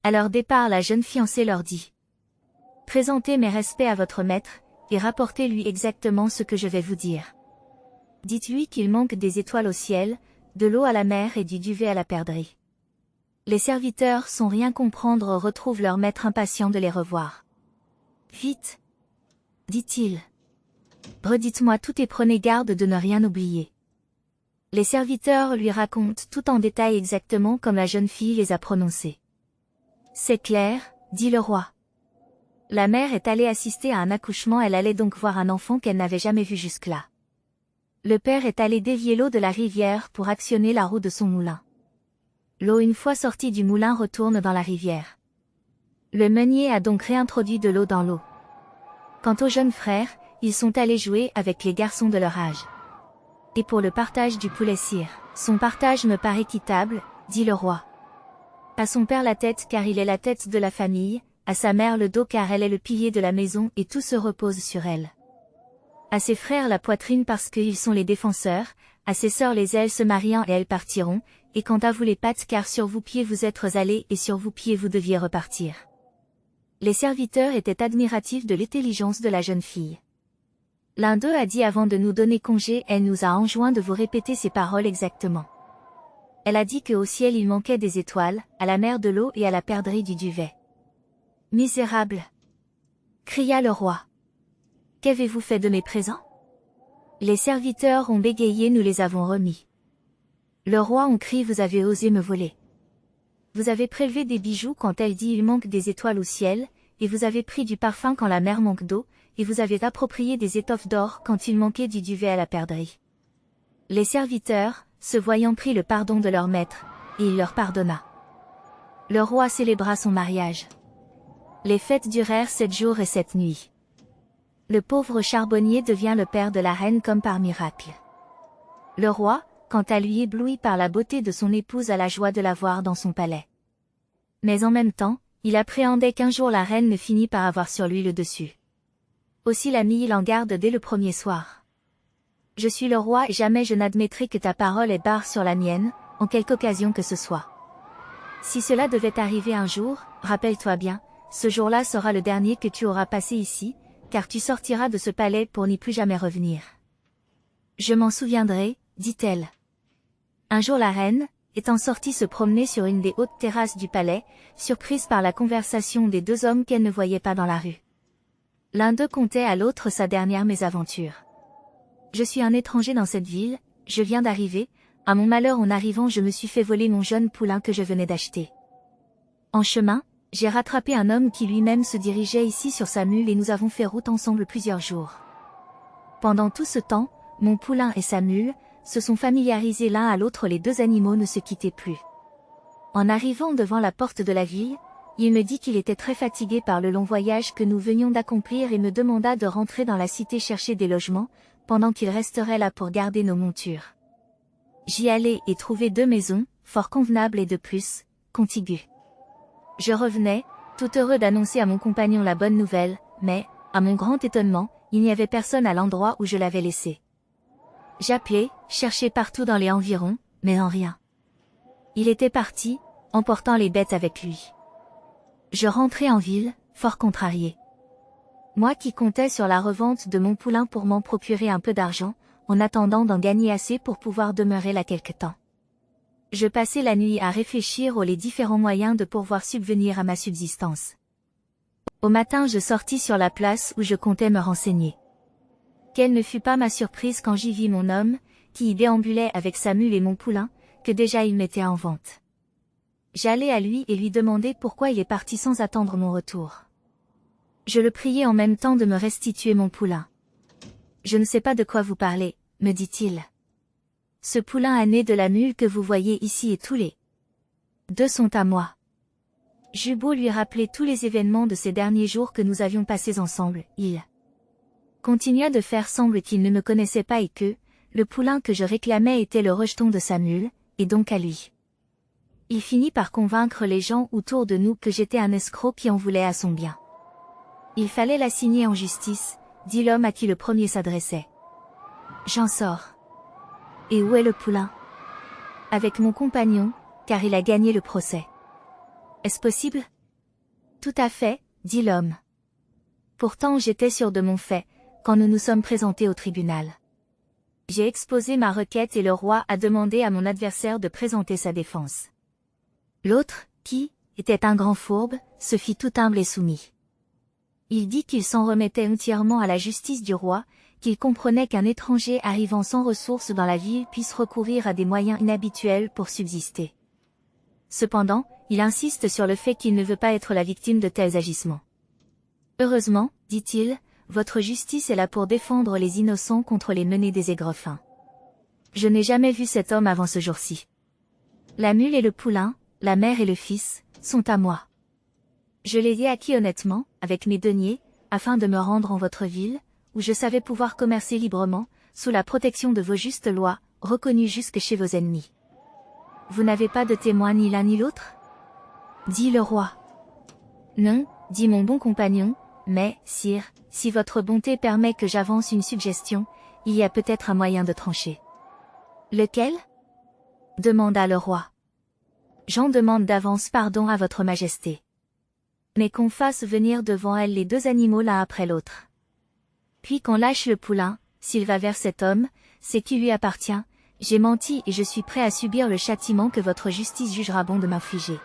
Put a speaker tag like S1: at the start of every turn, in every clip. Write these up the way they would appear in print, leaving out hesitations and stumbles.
S1: À leur départ, la jeune fiancée leur dit: Présentez mes respects à votre maître, et rapportez-lui exactement ce que je vais vous dire. Dites-lui qu'il manque des étoiles au ciel, de l'eau à la mer et du duvet à la perdrix. Les serviteurs, sans rien comprendre, retrouvent leur maître impatient de les revoir. Vite, dit-il. Redites-moi tout et prenez garde de ne rien oublier. Les serviteurs lui racontent tout en détail exactement comme la jeune fille les a prononcés. C'est clair, dit le roi. La mère est allée assister à un accouchement, elle allait donc voir un enfant qu'elle n'avait jamais vu jusque-là. Le père est allé dévier l'eau de la rivière pour actionner la roue de son moulin. L'eau une fois sortie du moulin retourne dans la rivière. Le meunier a donc réintroduit de l'eau dans l'eau. Quant aux jeunes frères, ils sont allés jouer avec les garçons de leur âge. Et pour le partage du poulet cire, son partage me paraît équitable, dit le roi. À son père la tête car il est la tête de la famille, à sa mère le dos car elle est le pilier de la maison et tout se repose sur elle. À ses frères la poitrine parce qu'ils sont les défenseurs, à ses sœurs les ailes se marient et elles partiront, et quant à vous les pattes car sur vous pieds vous êtes allés et sur vous pieds vous deviez repartir. Les serviteurs étaient admiratifs de l'intelligence de la jeune fille. L'un d'eux a dit avant de nous donner congé, elle nous a enjoint de vous répéter ces paroles exactement. Elle a dit qu'au ciel il manquait des étoiles, à la mer de l'eau et à la perdrix du duvet. Misérable! Cria le roi. Qu'avez-vous fait de mes présents? Les serviteurs ont bégayé, nous les avons remis. Le roi on crie, vous avez osé me voler. Vous avez prélevé des bijoux quand elle dit il manque des étoiles au ciel, et vous avez pris du parfum quand la mer manque d'eau, et vous avez approprié des étoffes d'or quand il manquait du duvet à la perdrix. Les serviteurs, se voyant pris le pardon de leur maître, et il leur pardonna. Le roi célébra son mariage. Les fêtes durèrent 7 jours et 7 nuits. Le pauvre charbonnier devient le père de la reine comme par miracle. Le roi, quant à lui ébloui par la beauté de son épouse a la joie de la voir dans son palais. Mais en même temps, il appréhendait qu'un jour la reine ne finît par avoir sur lui le dessus. Aussi l'a mis il en garde dès le premier soir. Je suis le roi et jamais je n'admettrai que ta parole ait barre sur la mienne, en quelque occasion que ce soit. Si cela devait arriver un jour, rappelle-toi bien, ce jour-là sera le dernier que tu auras passé ici, car tu sortiras de ce palais pour n'y plus jamais revenir. Je m'en souviendrai, dit-elle. Un jour la reine, étant sortie se promener sur une des hautes terrasses du palais, surprise par la conversation des 2 hommes qu'elle ne voyait pas dans la rue. L'un d'eux contait à l'autre sa dernière mésaventure. Je suis un étranger dans cette ville, je viens d'arriver, à mon malheur en arrivant je me suis fait voler mon jeune poulain que je venais d'acheter. En chemin, j'ai rattrapé un homme qui lui-même se dirigeait ici sur sa mule et nous avons fait route ensemble plusieurs jours. Pendant tout ce temps, mon poulain et sa mule, se sont familiarisés l'un à l'autre, les 2 animaux ne se quittaient plus. En arrivant devant la porte de la ville, il me dit qu'il était très fatigué par le long voyage que nous venions d'accomplir et me demanda de rentrer dans la cité chercher des logements, pendant qu'il resterait là pour garder nos montures. J'y allai et trouvai 2 maisons, fort convenables et de plus, contiguës. Je revenais, tout heureux d'annoncer à mon compagnon la bonne nouvelle, mais, à mon grand étonnement, il n'y avait personne à l'endroit où je l'avais laissé. J'appelai, cherchai partout dans les environs, mais en rien. Il était parti, emportant les bêtes avec lui. Je rentrai en ville, fort contrarié. Moi qui comptais sur la revente de mon poulain pour m'en procurer un peu d'argent, en attendant d'en gagner assez pour pouvoir demeurer là quelque temps. Je passai la nuit à réfléchir aux les différents moyens de pouvoir subvenir à ma subsistance. Au matin je sortis sur la place où je comptais me renseigner. Quelle ne fut pas ma surprise quand j'y vis mon homme, qui y déambulait avec sa mule et mon poulain, que déjà il mettait en vente. J'allai à lui et lui demandai pourquoi il est parti sans attendre mon retour. Je le priai en même temps de me restituer mon poulain. Je ne sais pas de quoi vous parlez, me dit-il. Ce poulain est né de la mule que vous voyez ici et tous les 2 sont à moi. J'eus beau lui rappeler tous les événements de ces derniers jours que nous avions passés ensemble, il continua de faire semble qu'il ne me connaissait pas et que, le poulain que je réclamais était le rejeton de sa mule, et donc à lui. Il finit par convaincre les gens autour de nous que j'étais un escroc qui en voulait à son bien. Il fallait l'assigner en justice, dit l'homme à qui le premier s'adressait. J'en sors. Et où est le poulain? Avec mon compagnon, car il a gagné le procès. Est-ce possible? Tout à fait, dit l'homme. Pourtant j'étais sûr de mon fait, quand nous nous sommes présentés au tribunal. J'ai exposé ma requête et le roi a demandé à mon adversaire de présenter sa défense. L'autre, qui était un grand fourbe, se fit tout humble et soumis. Il dit qu'il s'en remettait entièrement à la justice du roi, qu'il comprenait qu'un étranger arrivant sans ressources dans la ville puisse recourir à des moyens inhabituels pour subsister. Cependant, il insiste sur le fait qu'il ne veut pas être la victime de tels agissements. Heureusement, dit-il, votre justice est là pour défendre les innocents contre les menées des aigrefins. Je n'ai jamais vu cet homme avant ce jour-ci. La mule et le poulain, la mère et le fils, sont à moi. Je les ai acquis honnêtement, avec mes deniers, afin de me rendre en votre ville, où je savais pouvoir commercer librement, sous la protection de vos justes lois, reconnues jusque chez vos ennemis. Vous n'avez pas de témoin ni l'un ni l'autre? Dit le roi. Non, dit mon bon compagnon, mais, sire, si votre bonté permet que j'avance une suggestion, il y a peut-être un moyen de trancher. Lequel? Demanda le roi. J'en demande d'avance pardon à votre majesté. Mais qu'on fasse venir devant elle les deux animaux l'un après l'autre. Puis qu'on lâche le poulain, s'il va vers cet homme, c'est qui lui appartient, j'ai menti et je suis prêt à subir le châtiment que votre justice jugera bon de m'infliger.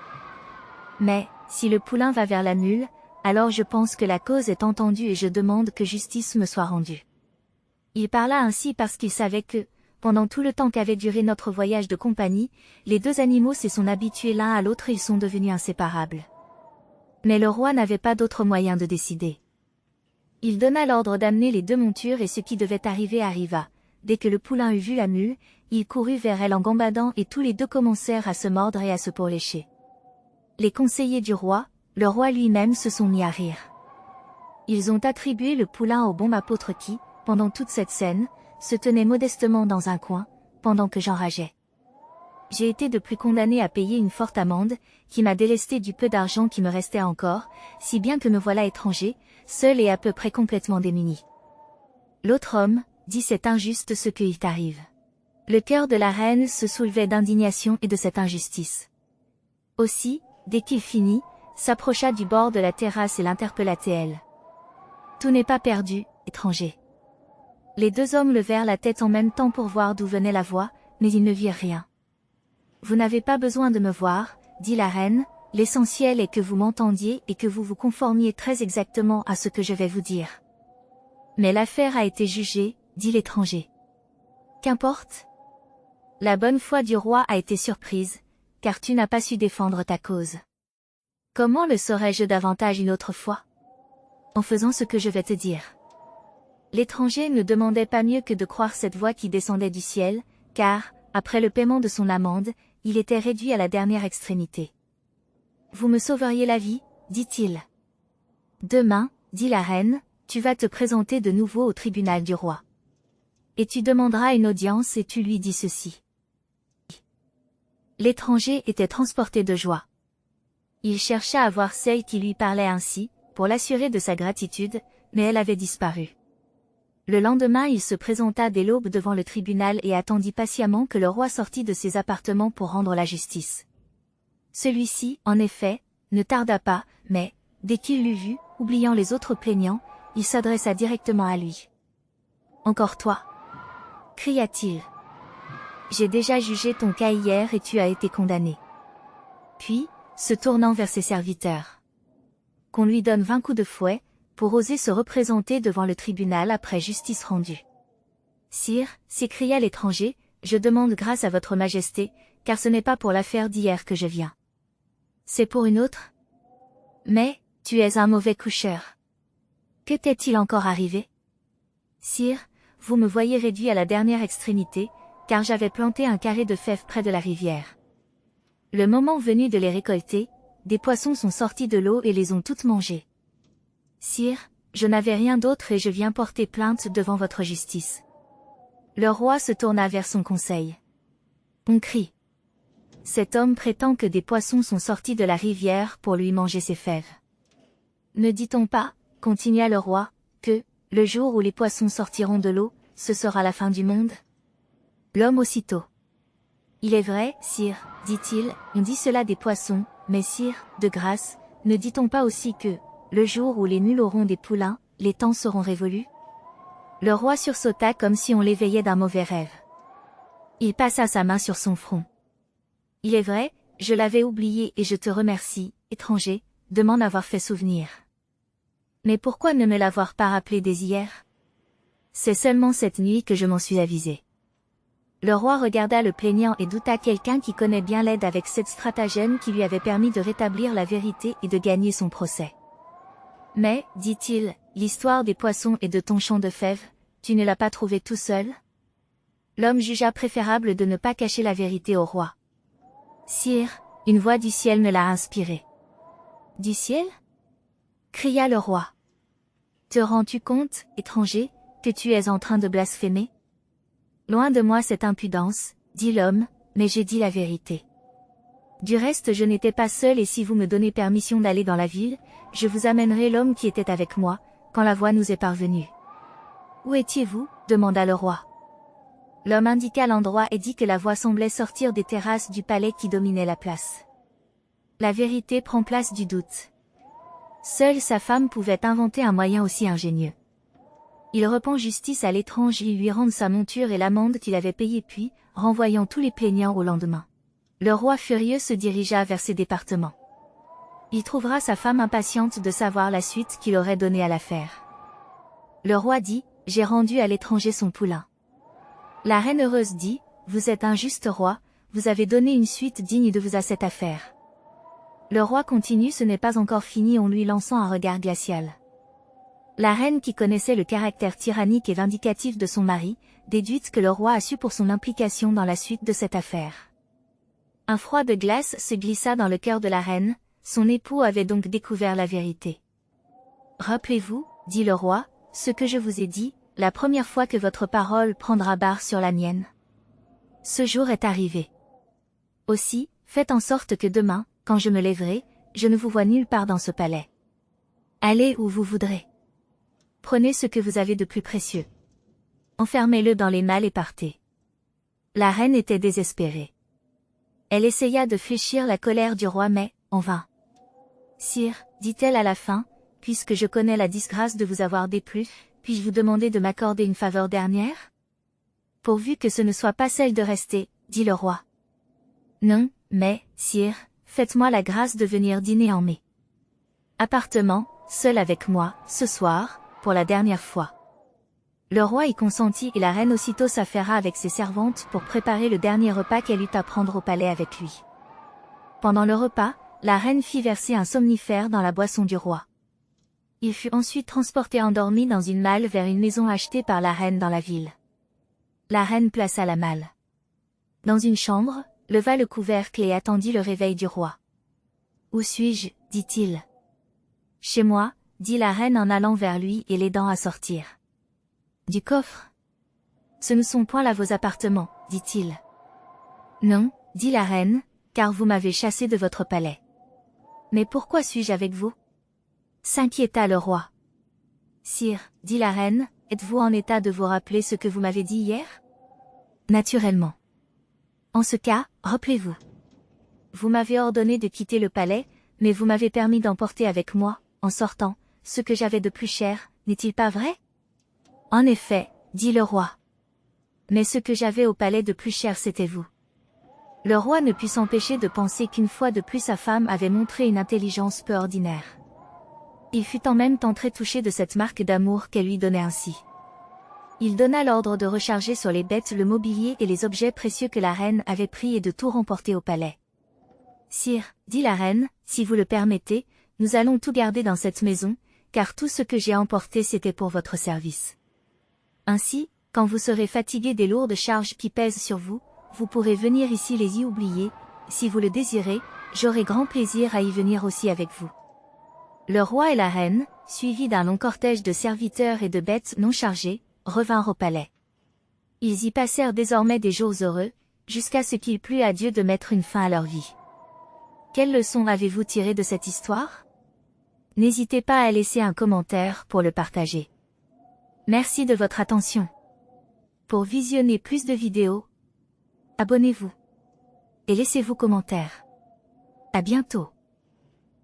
S1: Mais, si le poulain va vers la mule, alors je pense que la cause est entendue et je demande que justice me soit rendue. Il parla ainsi parce qu'il savait que, pendant tout le temps qu'avait duré notre voyage de compagnie, les deux animaux se sont habitués l'un à l'autre et ils sont devenus inséparables. Mais le roi n'avait pas d'autre moyen de décider. Il donna l'ordre d'amener les deux montures et ce qui devait arriver arriva. Dès que le poulain eut vu la mule, il courut vers elle en gambadant et tous les deux commencèrent à se mordre et à se pourlécher. Les conseillers du roi, le roi lui-même se sont mis à rire. Ils ont attribué le poulain au bon apôtre qui, pendant toute cette scène, se tenait modestement dans un coin, pendant que j'enrageais. J'ai été de plus condamné à payer une forte amende, qui m'a délesté du peu d'argent qui me restait encore, si bien que me voilà étranger, seul et à peu près complètement démuni. L'autre homme, dit c'est injuste ce qui t'arrive. Le cœur de la reine se soulevait d'indignation et de cette injustice. Aussi, dès qu'il finit, s'approcha du bord de la terrasse et l'interpella elle. Tout n'est pas perdu, étranger. Les deux hommes levèrent la tête en même temps pour voir d'où venait la voix, mais ils ne virent rien. Vous n'avez pas besoin de me voir, dit la reine, l'essentiel est que vous m'entendiez et que vous vous conformiez très exactement à ce que je vais vous dire. Mais l'affaire a été jugée, dit l'étranger. Qu'importe. La bonne foi du roi a été surprise, car tu n'as pas su défendre ta cause. Comment le saurais-je davantage une autre fois? En faisant ce que je vais te dire. L'étranger ne demandait pas mieux que de croire cette voix qui descendait du ciel, car, après le paiement de son amende, il était réduit à la dernière extrémité. Vous me sauveriez la vie, dit-il. Demain, dit la reine, tu vas te présenter de nouveau au tribunal du roi. Et tu demanderas une audience et tu lui dis ceci. L'étranger était transporté de joie. Il chercha à voir celle qui lui parlait ainsi, pour l'assurer de sa gratitude, mais elle avait disparu. Le lendemain il se présenta dès l'aube devant le tribunal et attendit patiemment que le roi sortît de ses appartements pour rendre la justice. Celui-ci, en effet, ne tarda pas, mais, dès qu'il l'eut vu, oubliant les autres plaignants, il s'adressa directement à lui. « Encore toi » cria-t-il. « J'ai déjà jugé ton cas hier et tu as été condamné. » Puis, se tournant vers ses serviteurs. « Qu'on lui donne 20 coups de fouet, pour oser se représenter devant le tribunal après justice rendue. »« Sire, s'écria l'étranger, je demande grâce à votre majesté, car ce n'est pas pour l'affaire d'hier que je viens. C'est pour une autre? Mais, tu es un mauvais coucheur. Que t'est-il encore arrivé? Sire, vous me voyez réduit à la dernière extrémité, car j'avais planté un carré de fèves près de la rivière. Le moment venu de les récolter, des poissons sont sortis de l'eau et les ont toutes mangées. Sire, je n'avais rien d'autre et je viens porter plainte devant votre justice. » Le roi se tourna vers son conseil. On crie. Cet homme prétend que des poissons sont sortis de la rivière pour lui manger ses fèves. Ne dit-on pas, continua le roi, que, le jour où les poissons sortiront de l'eau, ce sera la fin du monde? L'homme aussitôt. Il est vrai, sire, dit-il, on dit cela des poissons, mais sire, de grâce, ne dit-on pas aussi que, le jour où les nuls auront des poulains, les temps seront révolus? Le roi sursauta comme si on l'éveillait d'un mauvais rêve. Il passa sa main sur son front. Il est vrai, je l'avais oublié et je te remercie, étranger, de m'en avoir fait souvenir. Mais pourquoi ne me l'avoir pas rappelé dès hier? C'est seulement cette nuit que je m'en suis avisé. Le roi regarda le plaignant et douta quelqu'un qui connaît bien l'aide avec cette stratagème qui lui avait permis de rétablir la vérité et de gagner son procès. Mais, dit-il, l'histoire des poissons et de ton champ de fèves, tu ne l'as pas trouvé tout seul? L'homme jugea préférable de ne pas cacher la vérité au roi. Sire, une voix du ciel me l'a inspiré. Du ciel? Cria le roi. Te rends-tu compte, étranger, que tu es en train de blasphémer? Loin de moi cette impudence, dit l'homme, mais j'ai dit la vérité. Du reste je n'étais pas seul et si vous me donnez permission d'aller dans la ville, je vous amènerai l'homme qui était avec moi, quand la voix nous est parvenue. Où étiez-vous? Demanda le roi. L'homme indiqua l'endroit et dit que la voix semblait sortir des terrasses du palais qui dominait la place. La vérité prend place du doute. Seule sa femme pouvait inventer un moyen aussi ingénieux. Il repent justice à l'étrange et lui rende sa monture et l'amende qu'il avait payée puis, renvoyant tous les plaignants au lendemain. Le roi furieux se dirigea vers ses départements. Il trouvera sa femme impatiente de savoir la suite qu'il aurait donnée à l'affaire. Le roi dit, j'ai rendu à l'étranger son poulain. La reine heureuse dit, vous êtes un juste roi, vous avez donné une suite digne de vous à cette affaire. Le roi continue, ce n'est pas encore fini en lui lançant un regard glacial. La reine qui connaissait le caractère tyrannique et vindicatif de son mari, déduite que le roi a su pour son implication dans la suite de cette affaire. Un froid de glace se glissa dans le cœur de la reine, son époux avait donc découvert la vérité. Rappelez-vous, dit le roi, ce que je vous ai dit, la première fois que votre parole prendra barre sur la mienne. Ce jour est arrivé. Aussi, faites en sorte que demain, quand je me lèverai, je ne vous vois nulle part dans ce palais. Allez où vous voudrez. Prenez ce que vous avez de plus précieux. Enfermez-le dans les malles et partez. La reine était désespérée. Elle essaya de fléchir la colère du roi mais, en vain. Sire, dit-elle à la fin, puisque je connais la disgrâce de vous avoir déplu, puis-je vous demander de m'accorder une faveur dernière? Pourvu que ce ne soit pas celle de rester, dit le roi. Non, mais, sire, faites-moi la grâce de venir dîner en mai appartement, seul avec moi, ce soir, pour la dernière fois. Le roi y consentit et la reine aussitôt s'affaira avec ses servantes pour préparer le dernier repas qu'elle eut à prendre au palais avec lui. Pendant le repas, la reine fit verser un somnifère dans la boisson du roi. Il fut ensuite transporté endormi dans une malle vers une maison achetée par la reine dans la ville. La reine plaça la malle dans une chambre, leva le couvercle et attendit le réveil du roi. « Où suis-je » dit-il. « Chez moi » dit la reine en allant vers lui et l'aidant à sortir. « Du coffre ?»« Ce ne sont point là vos appartements, dit-il. »« Non, dit la reine, car vous m'avez chassé de votre palais. »« Mais pourquoi suis-je avec vous ?» s'inquiéta le roi. « Sire, dit la reine, êtes-vous en état de vous rappeler ce que vous m'avez dit hier ? » Naturellement. En ce cas, rappelez-vous. Vous m'avez ordonné de quitter le palais, mais vous m'avez permis d'emporter avec moi, en sortant, ce que j'avais de plus cher, n'est-il pas vrai? En effet, dit le roi. Mais ce que j'avais au palais de plus cher c'était vous. Le roi ne put s'empêcher de penser qu'une fois de plus sa femme avait montré une intelligence peu ordinaire. Il fut en même temps très touché de cette marque d'amour qu'elle lui donnait ainsi. Il donna l'ordre de recharger sur les bêtes le mobilier et les objets précieux que la reine avait pris et de tout remporter au palais. « Sire, dit la reine, si vous le permettez, nous allons tout garder dans cette maison, car tout ce que j'ai emporté c'était pour votre service. Ainsi, quand vous serez fatigué des lourdes charges qui pèsent sur vous, vous pourrez venir ici les y oublier, si vous le désirez, j'aurai grand plaisir à y venir aussi avec vous. » Le roi et la reine, suivis d'un long cortège de serviteurs et de bêtes non chargées, revinrent au palais. Ils y passèrent désormais des jours heureux, jusqu'à ce qu'il plût à Dieu de mettre une fin à leur vie. Quelle leçon avez-vous tiré de cette histoire? N'hésitez pas à laisser un commentaire pour le partager. Merci de votre attention. Pour visionner plus de vidéos, abonnez-vous et laissez vos commentaires. À bientôt.